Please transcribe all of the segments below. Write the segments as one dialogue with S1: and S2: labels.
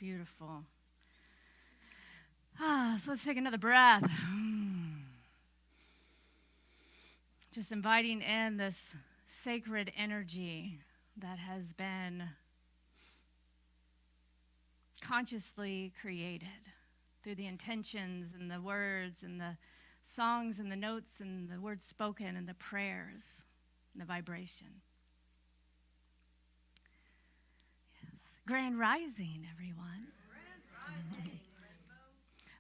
S1: Beautiful. So let's take another breath. Just inviting in this sacred energy that has been consciously created through the intentions and the words and the songs and the notes and the words spoken and the prayers and the vibration. Yes. Grand Rising, everyone.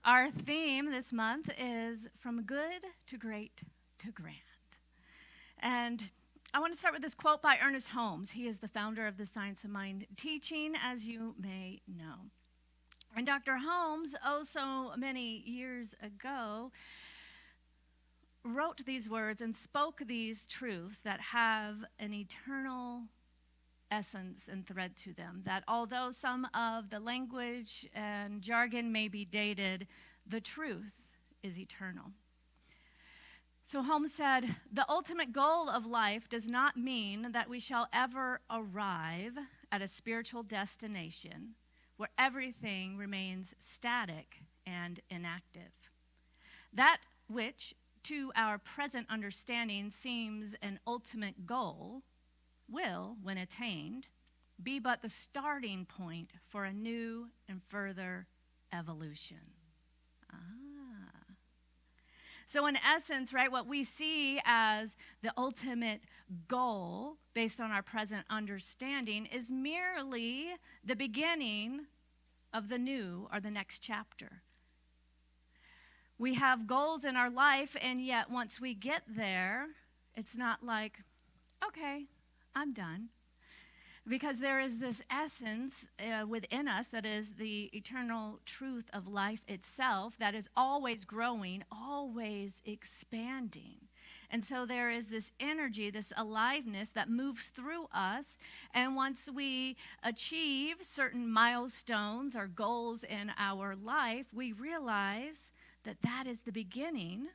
S1: Our theme this month is From Good to Great to Grand. And I want to start with this quote by Ernest Holmes. He is the founder of the Science of Mind teaching, as you may know. And Dr. Holmes, so many years ago, wrote these words and spoke these truths that have an eternal essence and thread to them, that although some of the language and jargon may be dated, the truth is eternal. So Holmes said, "The ultimate goal of life does not mean that we shall ever arrive at a spiritual destination where everything remains static and inactive. That which to our present understanding seems an ultimate goal will, when attained, be but the starting point for a new and further evolution." So in essence, right, what we see as the ultimate goal based on our present understanding is merely the beginning of the new or the next chapter. We have goals in our life, and yet once we get there, it's not like, okay, I'm done. Because there is this essence within us that is the eternal truth of life itself that is always growing, always expanding. And so there is this energy, this aliveness that moves through us. And once we achieve certain milestones or goals in our life, we realize that that is the beginning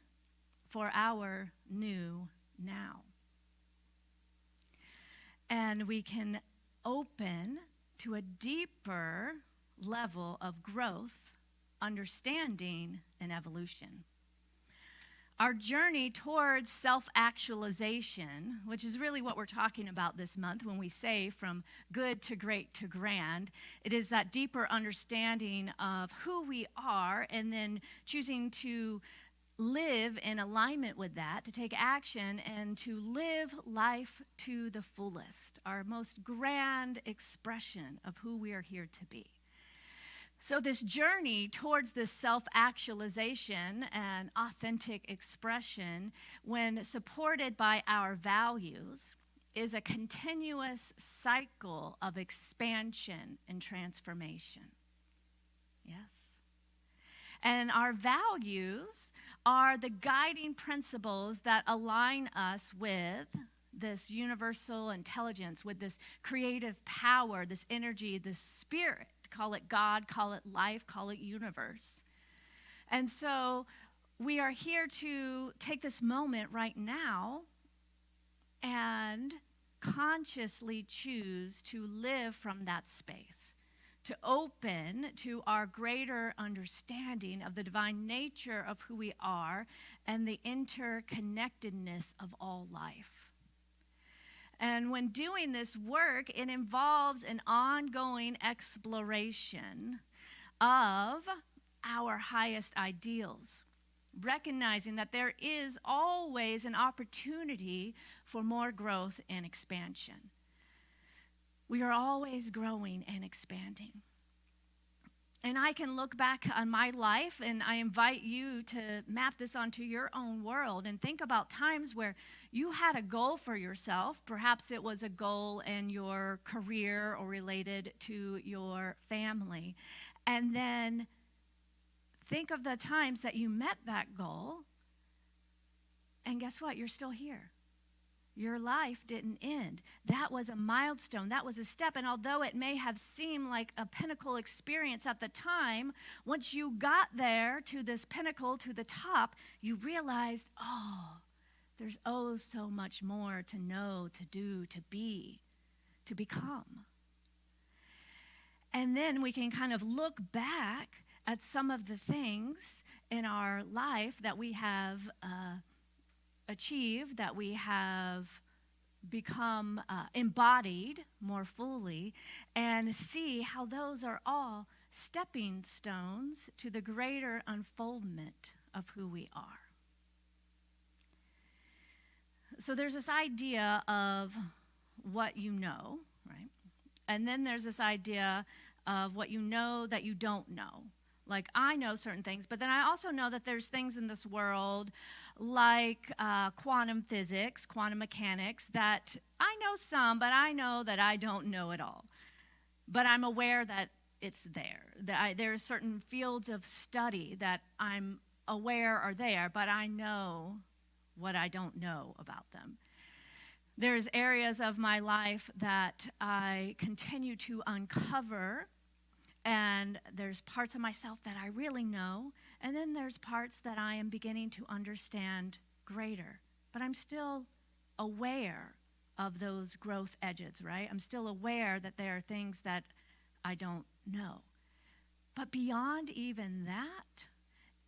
S1: for our new now. And we can open to a deeper level of growth, understanding, and evolution. Our journey towards self-actualization, which is really what we're talking about this month when we say from good to great to grand, it is that deeper understanding of who we are and then choosing to live in alignment with that, to take action and to live life to the fullest, our most grand expression of who we are here to be. So this journey towards this self-actualization and authentic expression, when supported by our values, is a continuous cycle of expansion and transformation. Yes. And our values are the guiding principles that align us with this universal intelligence, with this creative power, this energy, this spirit. Call it God, call it life, call it universe. And so we are here to take this moment right now and consciously choose to live from that space, to open to our greater understanding of the divine nature of who we are and the interconnectedness of all life. And when doing this work, it involves an ongoing exploration of our highest ideals, recognizing that there is always an opportunity for more growth and expansion. We are always growing and expanding. And I can look back on my life, and I invite you to map this onto your own world and think about times where you had a goal for yourself. Perhaps it was a goal in your career or related to your family. And then think of the times that you met that goal, and guess what? You're still here. Your life didn't end. That was a milestone. That was a step. And although it may have seemed like a pinnacle experience at the time, once you got there to this pinnacle, to the top, you realized, there's so much more to know, to do, to be, to become. And then we can kind of look back at some of the things in our life that we have achieved, that we have become embodied more fully, and see how those are all stepping stones to the greater unfoldment of who we are. So there's this idea of what you know, right? And then there's this idea of what you know that you don't know. Like, I know certain things, but then I also know that there's things in this world like quantum physics, quantum mechanics, that I know some, but I know that I don't know it all. But I'm aware that it's there. There are certain fields of study that I'm aware are there, but I know what I don't know about them. There's areas of my life that I continue to uncover, and there's parts of myself that I really know, and then there's parts that I am beginning to understand greater. But I'm still aware of those growth edges, right? I'm still aware that there are things that I don't know. But beyond even that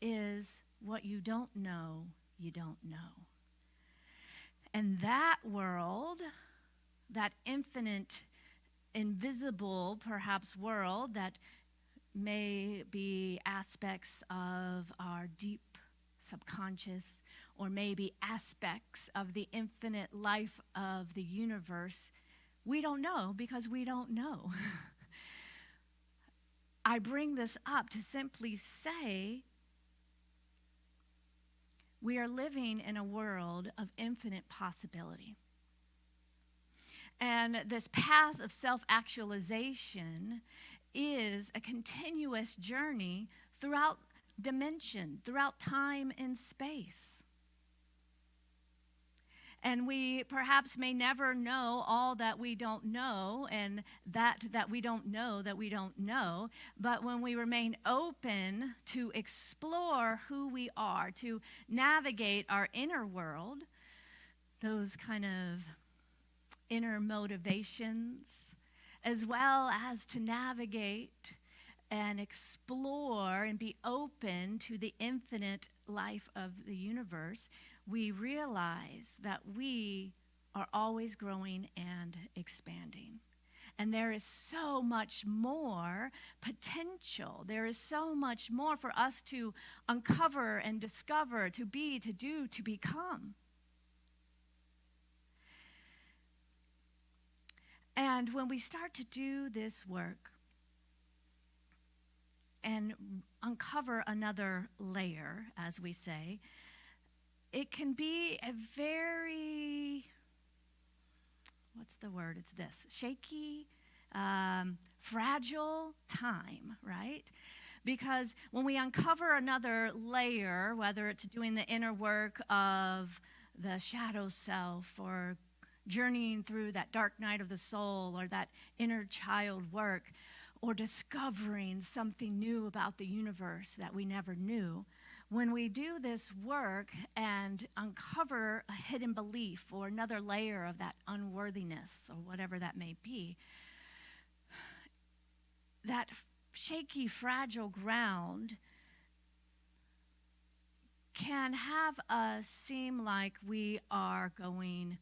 S1: is what you don't know, you don't know. And that world, that infinite, invisible, perhaps, world that may be aspects of our deep subconscious, or maybe aspects of the infinite life of the universe, we don't know because we don't know. I bring this up to simply say we are living in a world of infinite possibility. And this path of self-actualization is a continuous journey throughout dimension, throughout time and space. And we perhaps may never know all that we don't know, and that we don't know that we don't know. But when we remain open to explore who we are, to navigate our inner world, those kind of inner motivations, as well as to navigate and explore and be open to the infinite life of the universe, we realize that we are always growing and expanding. And there is so much more potential. There is so much more for us to uncover and discover, to be, to do, to become. And when we start to do this work and uncover another layer, as we say, it can be a very, what's the word? It's this, shaky, fragile time, right? Because when we uncover another layer, whether it's doing the inner work of the shadow self, or journeying through that dark night of the soul, or that inner child work, or discovering something new about the universe that we never knew, when we do this work and uncover a hidden belief or another layer of that unworthiness or whatever that may be, that shaky, fragile ground can have us seem like we are going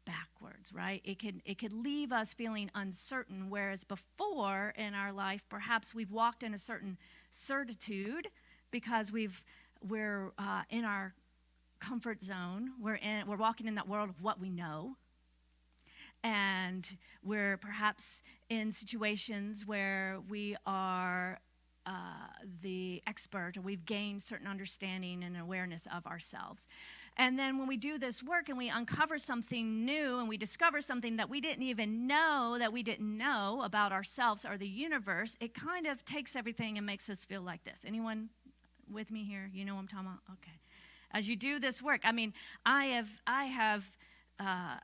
S1: backwards, right? It could leave us feeling uncertain, whereas before in our life, perhaps we've walked in a certain certitude because we're in our comfort zone. We're walking in that world of what we know. And we're perhaps in situations where we are the expert, or we've gained certain understanding and awareness of ourselves. And then when we do this work and we uncover something new and we discover something that we didn't even know that we didn't know about ourselves or the universe, it kind of takes everything and makes us feel like this. Anyone with me here? You know what I'm talking about? Okay. As you do this work, I mean, I have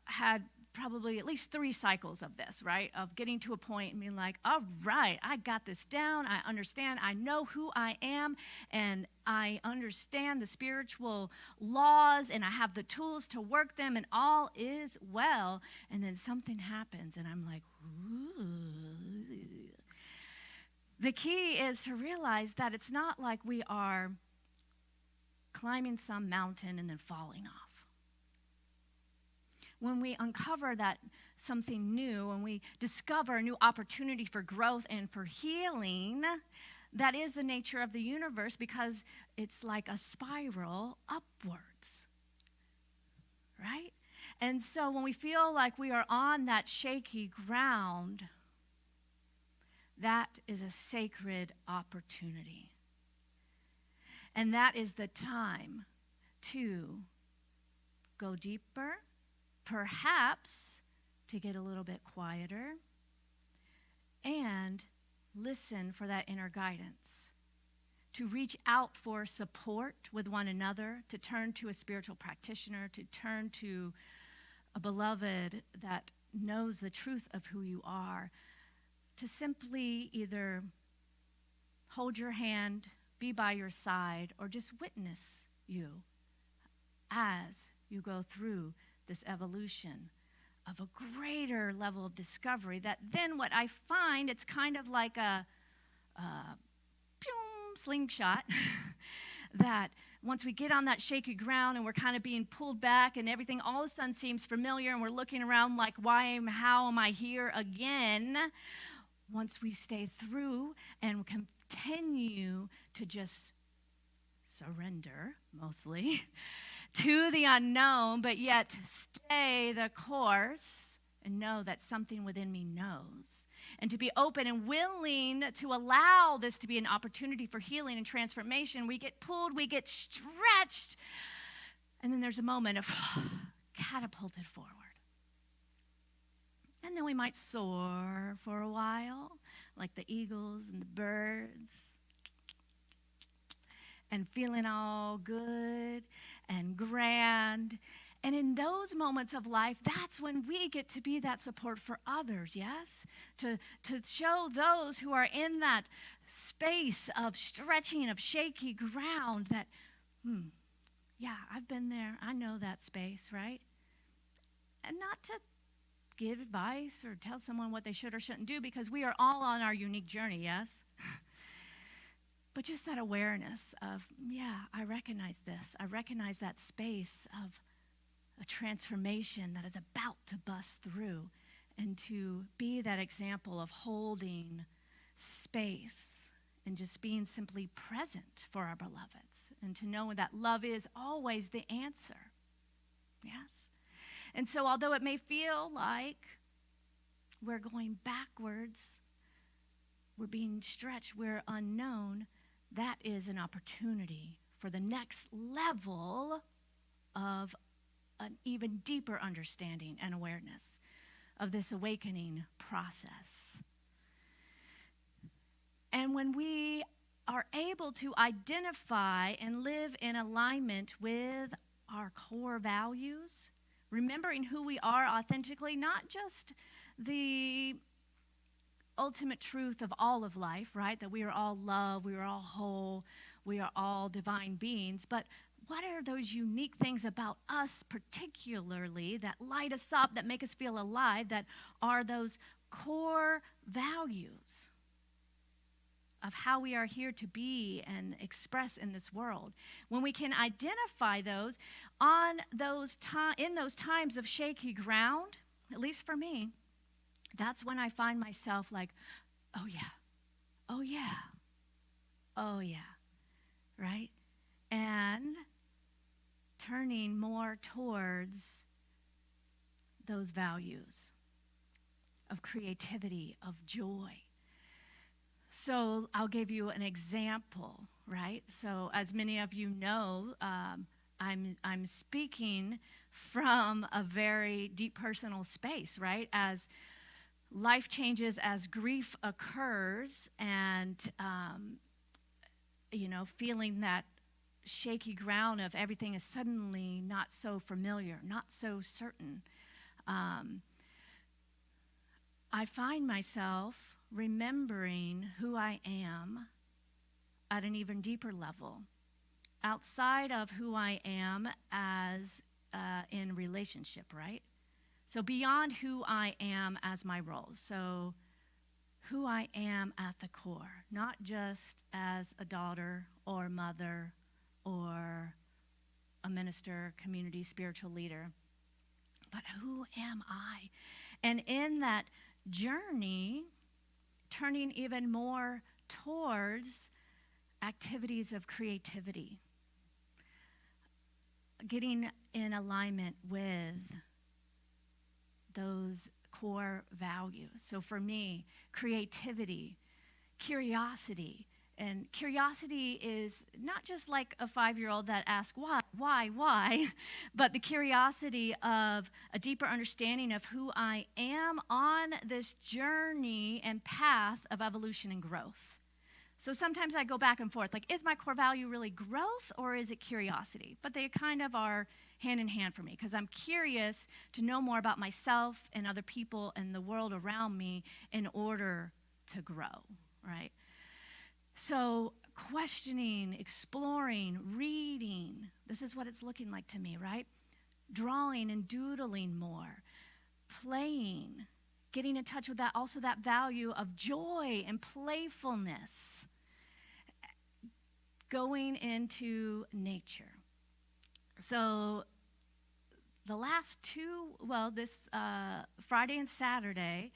S1: had probably at least 3 cycles of this, right? Of getting to a point and being like, all right, I got this down. I understand. I know who I am, and I understand the spiritual laws, and I have the tools to work them, and all is well. And then something happens, and I'm like, ooh. The key is to realize that it's not like we are climbing some mountain and then falling off. When we uncover that something new, when we discover a new opportunity for growth and for healing, that is the nature of the universe, because it's like a spiral upwards, right? And so when we feel like we are on that shaky ground, that is a sacred opportunity. And that is the time to go deeper, perhaps to get a little bit quieter, and listen for that inner guidance, to reach out for support with one another, to turn to a spiritual practitioner, to turn to a beloved that knows the truth of who you are, to simply either hold your hand, be by your side, or just witness you as you go through this evolution of a greater level of discovery. That then what I find, it's kind of like a slingshot that once we get on that shaky ground and we're kind of being pulled back and everything all of a sudden seems familiar and we're looking around like, how am I here again? Once we stay through and continue to just surrender, mostly, to the unknown, but yet stay the course and know that something within me knows. And to be open and willing to allow this to be an opportunity for healing and transformation. We get pulled, we get stretched, and then there's a moment of catapulted forward. And then we might soar for a while, like the eagles and the birds, and feeling all good and grand. And in those moments of life, that's when we get to be that support for others, yes? To show those who are in that space of stretching, of shaky ground that, yeah, I've been there. I know that space, right? And not to give advice or tell someone what they should or shouldn't do, because we are all on our unique journey, yes? But just that awareness of, yeah, I recognize this. I recognize that space of a transformation that is about to bust through, and to be that example of holding space and just being simply present for our beloveds, and to know that love is always the answer. Yes? And so although it may feel like we're going backwards, we're being stretched, we're unknown, that is an opportunity for the next level of an even deeper understanding and awareness of this awakening process. And when we are able to identify and live in alignment with our core values, remembering who we are authentically, not just the ultimate truth of all of life, right? That we are all love, we are all whole, we are all divine beings, but what are those unique things about us particularly that light us up, that make us feel alive, that are those core values of how we are here to be and express in this world? When we can identify those in those times of shaky ground, at least for me, that's when I find myself like, oh yeah, oh yeah, oh yeah, right? And turning more towards those values of creativity, of joy. So I'll give you an example, right? So as many of you know, I'm speaking from a very deep personal space, right? As life changes, as grief occurs, and feeling that shaky ground of everything is suddenly not so familiar, not so certain. I find myself remembering who I am at an even deeper level, outside of who I am as in relationship, right? So beyond who I am as my roles. So who I am at the core, not just as a daughter or mother or a minister, community, spiritual leader, but who am I? And in that journey, turning even more towards activities of creativity, getting in alignment with those core values. So for me, creativity, curiosity. And curiosity is not just like a 5-year-old that asks why, but the curiosity of a deeper understanding of who I am on this journey and path of evolution and growth. So sometimes I go back and forth, like, is my core value really growth or is it curiosity? But they kind of are hand in hand for me because I'm curious to know more about myself and other people and the world around me in order to grow, right? So questioning, exploring, reading, this is what it's looking like to me, right? Drawing and doodling more, playing, getting in touch with that, also that value of joy and playfulness, going into nature. So the last this Friday and Saturday,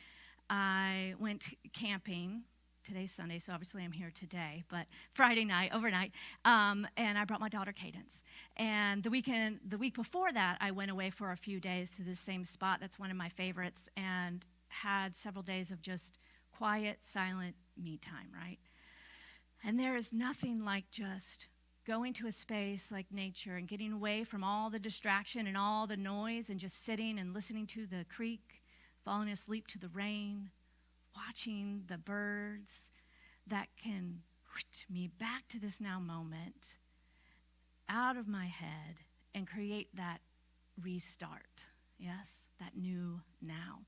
S1: I went camping. Today's Sunday, so obviously I'm here today, but Friday night, overnight, and I brought my daughter Cadence. And the week before that, I went away for a few days to the same spot. That's one of my favorites, and had several days of just quiet, silent me time, right? And there is nothing like just going to a space like nature and getting away from all the distraction and all the noise and just sitting and listening to the creek, falling asleep to the rain, watching the birds that can me back to this now moment, out of my head, and create that restart, yes, that new now.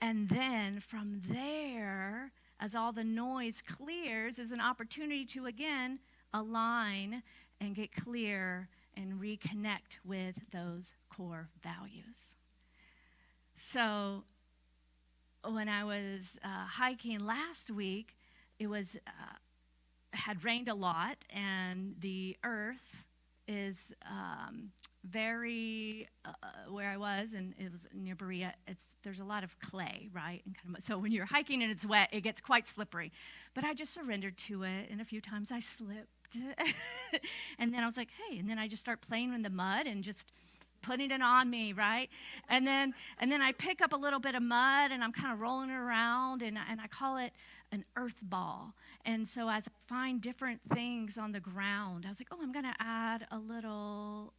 S1: And then from there, as all the noise clears, is an opportunity to again align and get clear and reconnect with those core values. So when I was hiking last week, it was had rained a lot, and the earth is very where I was, and it was near Berea. There's a lot of clay, right? And kind of, so when you're hiking and it's wet, it gets quite slippery. But I just surrendered to it, and a few times I slipped, and then I was like, hey, and then I just start playing in the mud and just putting it on me, right? And then I pick up a little bit of mud and I'm kind of rolling it around, and I call it an earth ball. And so as I find different things on the ground, I was like, oh, I'm going to add a little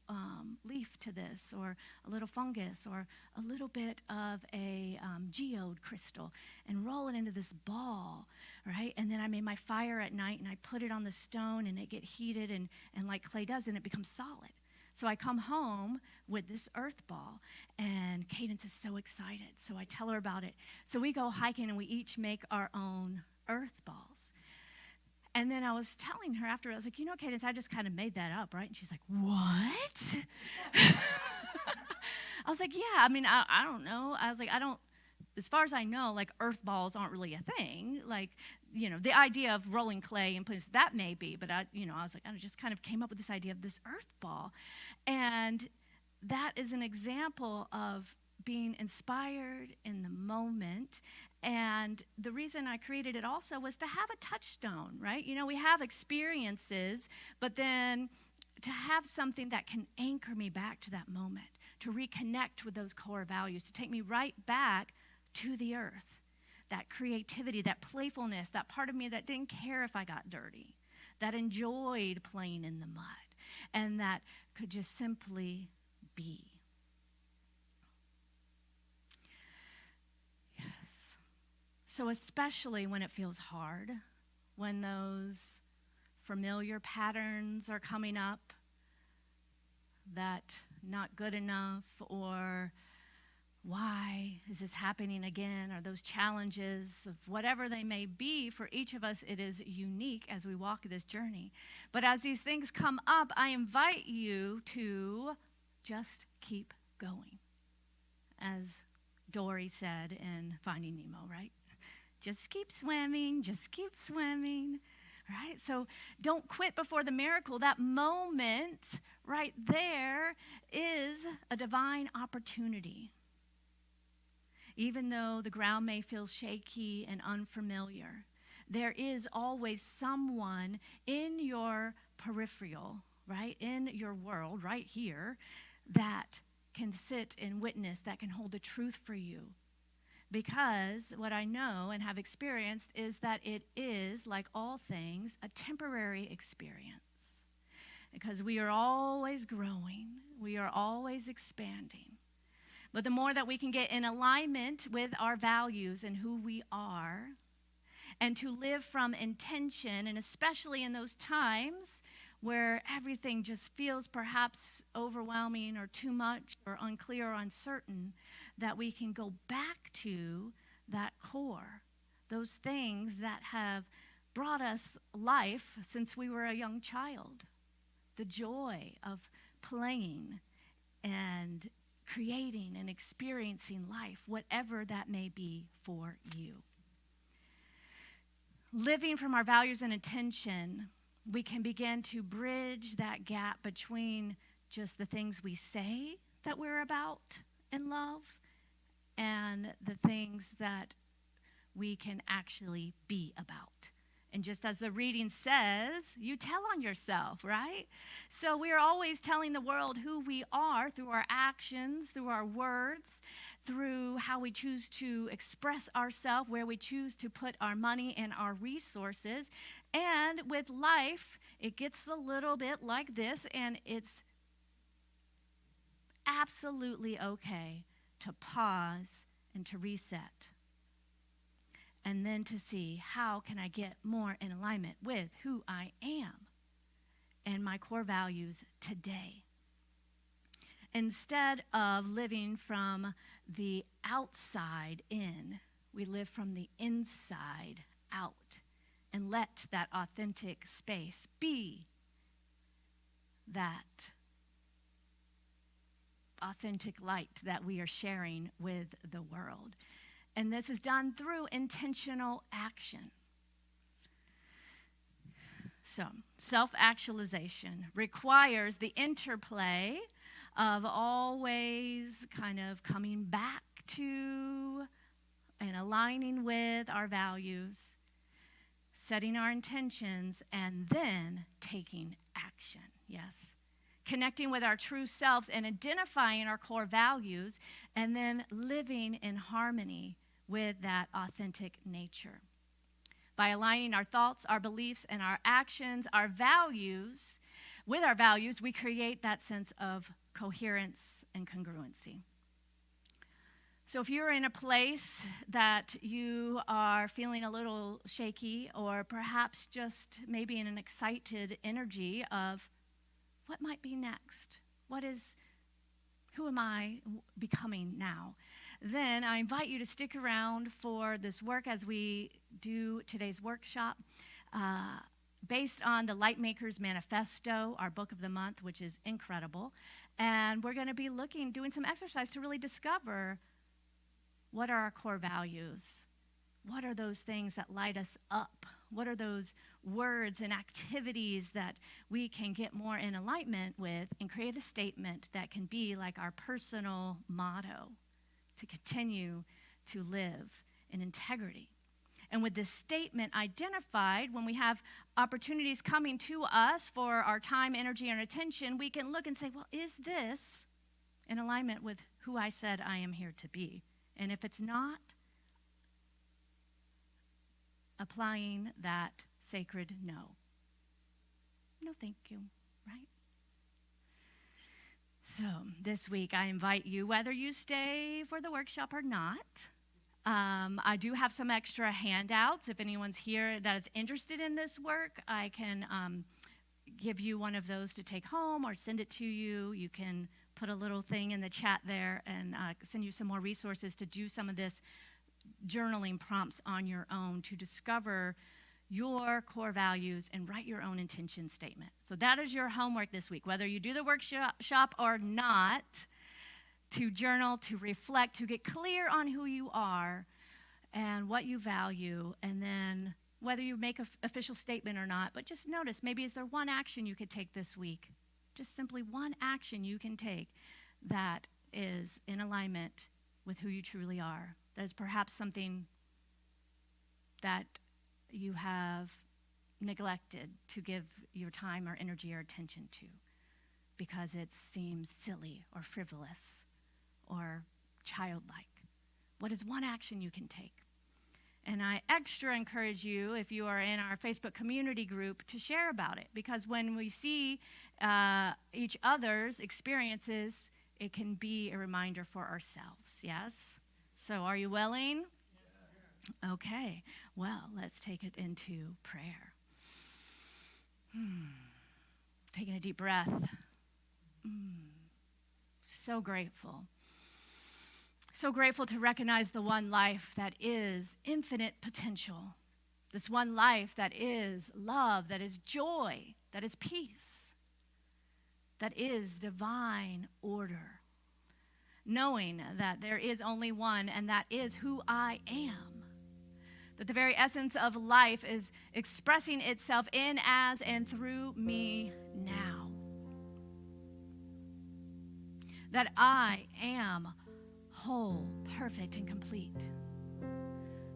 S1: leaf to this, or a little fungus, or a little bit of a geode crystal, and roll it into this ball, right? And then I made my fire at night and I put it on the stone, and it get heated and like clay does, and it becomes solid. So I come home with this earth ball, and Cadence is so excited. So I tell her about it. So we go hiking, and we each make our own earth balls. And then I was telling her after, I was like, Cadence, I just kind of made that up, right? And she's like, what? I was like, yeah, I mean, I don't know. I was like, as far as I know, like, earth balls aren't really a thing. Like, the idea of rolling clay in place, that may be, but I was like, I just kind of came up with this idea of this earth ball. And that is an example of being inspired in the moment. And the reason I created it also was to have a touchstone, right? We have experiences, but then to have something that can anchor me back to that moment, to reconnect with those core values, to take me right back to the earth. That creativity, that playfulness, that part of me that didn't care if I got dirty, that enjoyed playing in the mud, and that could just simply be. Yes. So especially when it feels hard, when those familiar patterns are coming up, that not good enough, or why is this happening again, or those challenges of whatever they may be. For each of us, it is unique as we walk this journey. But as these things come up, I invite you to just keep going. As Dory said in Finding Nemo, right? Just keep swimming, just keep swimming, right? So don't quit before the miracle. That moment right there is a divine opportunity. Even though the ground may feel shaky and unfamiliar, there is always someone in your peripheral, right, in your world, right here, that can sit and witness, that can hold the truth for you. Because what I know and have experienced is that it is, like all things, a temporary experience. Because we are always growing, we are always expanding. But the more that we can get in alignment with our values and who we are, and to live from intention, and especially in those times where everything just feels perhaps overwhelming or too much or unclear or uncertain, that we can go back to that core, those things that have brought us life since we were a young child. The joy of playing and creating and experiencing life, whatever that may be for you. Living from our values and intention, we can begin to bridge that gap between just the things we say that we're about in love and the things that we can actually be about. And just as the reading says, you tell on yourself, right? So we are always telling the world who we are through our actions, through our words, through how we choose to express ourselves, where we choose to put our money and our resources. And with life, it gets a little bit like this, and it's absolutely okay to pause and to reset. And then to see, how can I get more in alignment with who I am and my core values today? Instead of living from the outside in, we live from the inside out, and let that authentic space be that authentic light that we are sharing with the world. And this is done through intentional action. So, self-actualization requires the interplay of always kind of coming back to and aligning with our values, setting our intentions, and then taking action. Yes. Connecting with our true selves and identifying our core values, and then living in harmony with that authentic nature. By aligning our thoughts, our beliefs, and our actions, our values, with our values, we create that sense of coherence and congruency. So if you're in a place that you are feeling a little shaky, or perhaps just maybe in an excited energy of what might be next, who am I becoming now? Then I invite you to stick around for this work as we do today's workshop based on the Lightmakers Manifesto, our book of the month, which is incredible. And we're going to be doing some exercise to really discover, what are our core values? What are those things that light us up? What are those words and activities that we can get more in alignment with and create a statement that can be like our personal motto to continue to live in integrity? And with this statement identified, when we have opportunities coming to us for our time, energy, and attention, we can look and say, well, is this in alignment with who I said I am here to be? And if it's not, applying that sacred no. No, thank you, right? So this week I invite you, whether you stay for the workshop or not, I do have some extra handouts. If anyone's here that is interested in this work, I can give you one of those to take home or send it to you. You can put a little thing in the chat there and send you some more resources to do some of this journaling prompts on your own to discover your core values and write your own intention statement. So that is your homework this week, whether you do the workshop or not, to journal, to reflect, to get clear on who you are, and what you value, and then whether you make an official statement or not, but just notice, maybe is there one action you could take this week? Just simply one action you can take that is in alignment with who you truly are. That is perhaps something that you have neglected to give your time or energy or attention to because it seems silly or frivolous or childlike. What is one action you can take? And I extra encourage you, if you are in our Facebook community group, to share about it, because when we see each other's experiences, it can be a reminder for ourselves, yes? So are you willing? Yeah. Okay, well, let's take it into prayer. Taking a deep breath. So grateful. So grateful to recognize the one life that is infinite potential. This one life that is love, that is joy, that is peace, that is divine order. Knowing that there is only one, and that is who I am. That the very essence of life is expressing itself in, as, and through me now. That I am whole, perfect, and complete.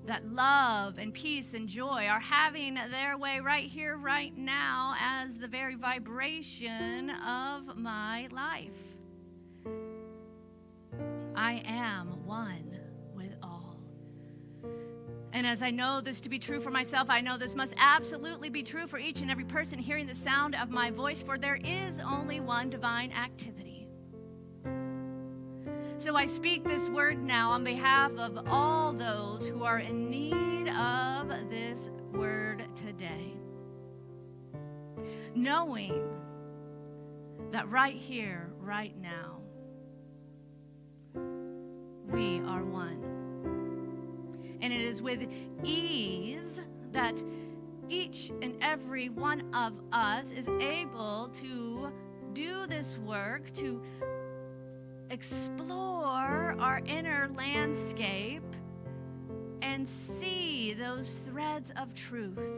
S1: That love and peace and joy are having their way right here, right now, as the very vibration of my life. I am one with all. And as I know this to be true for myself, I know this must absolutely be true for each and every person hearing the sound of my voice, for there is only one divine activity. So I speak this word now on behalf of all those who are in need of this word today. Knowing that right here, right now, we are one. And it is with ease that each and every one of us is able to do this work, to explore our inner landscape and see those threads of truth,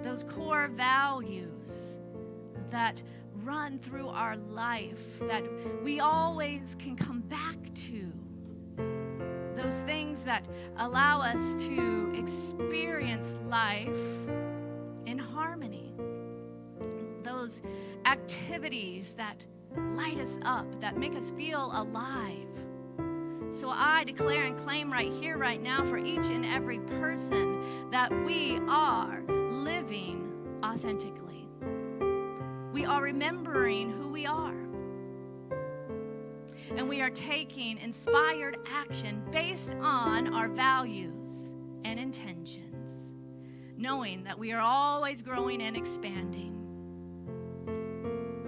S1: those core values that run through our life, that we always can come back to, those things that allow us to experience life in harmony, those activities that light us up, that make us feel alive. So I declare and claim right here, right now, for each and every person that we are living authentically. We are remembering who we are. And we are taking inspired action based on our values and intentions, knowing that we are always growing and expanding,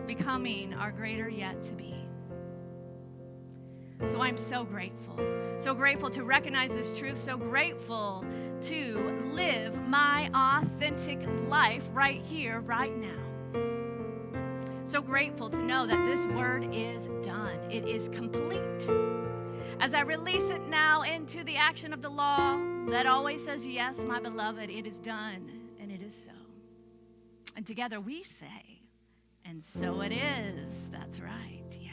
S1: becoming our greater yet to be. So I'm so grateful to recognize this truth, so grateful to live my authentic life right here, right now. So grateful to know that this word is done. It is complete. As I release it now into the action of the law that always says, yes, my beloved, it is done, and it is so. And together we say, and so it is. That's right. Yeah.